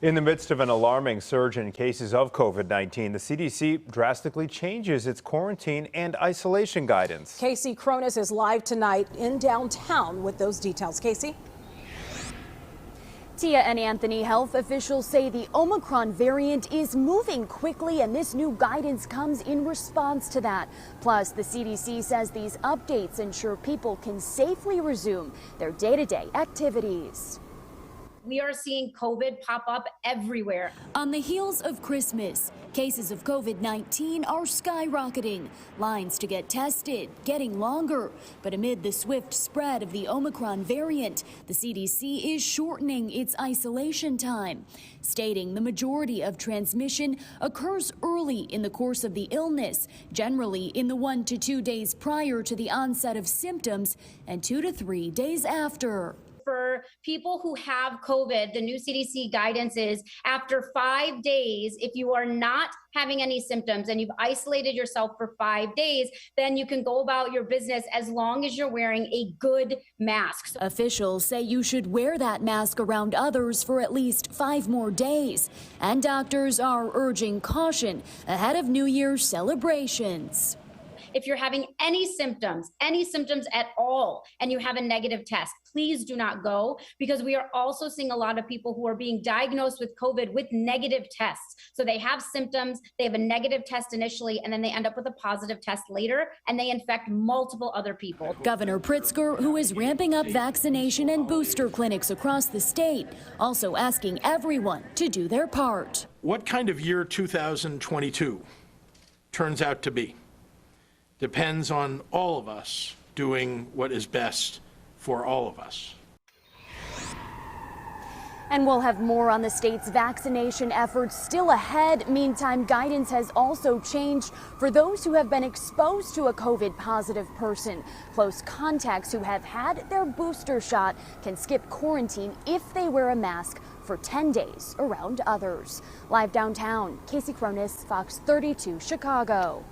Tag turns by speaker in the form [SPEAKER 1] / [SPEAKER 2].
[SPEAKER 1] In the midst of an alarming surge in cases of COVID-19, the CDC drastically changes its quarantine and isolation guidance.
[SPEAKER 2] Casey Cronus is live tonight in downtown with those details. Casey?
[SPEAKER 3] Tia and Anthony, health officials say the Omicron variant is moving quickly, and this new guidance comes in response to that. Plus, the CDC says these updates ensure people can safely resume their day-to-day activities.
[SPEAKER 4] We are seeing COVID pop up everywhere.
[SPEAKER 3] On the heels of Christmas, cases of COVID-19 are skyrocketing. Lines to get tested getting longer. But amid the swift spread of the Omicron variant, the CDC is shortening its isolation time, stating the majority of transmission occurs early in the course of the illness, generally in the 1 to 2 days prior to the onset of symptoms and 2 to 3 days after.
[SPEAKER 4] For people who have COVID, the new CDC guidance is after 5 days, if you are not having any symptoms and you've isolated yourself for 5 days, then you can go about your business as long as you're wearing a good mask.
[SPEAKER 3] Officials say you should wear that mask around others for at least 5 more days. And doctors are urging caution ahead of New Year's celebrations.
[SPEAKER 4] If you're having any symptoms at all, and you have a negative test, please do not go, because we are also seeing a lot of people who are being diagnosed with COVID with negative tests. So they have symptoms, they have a negative test initially, and then they end up with a positive test later, and they infect multiple other people.
[SPEAKER 3] Governor Pritzker, who is ramping up vaccination and booster clinics across the state, also asking everyone to do their part.
[SPEAKER 5] What kind of year 2022 turns out to be depends on all of us doing what is best for all of us.
[SPEAKER 3] And we'll have more on the state's vaccination efforts still ahead. Meantime, guidance has also changed for those who have been exposed to a COVID positive person. Close contacts who have had their booster shot can skip quarantine if they wear a mask for 10 days around others. Live downtown, Casey Cronus, Fox 32, Chicago.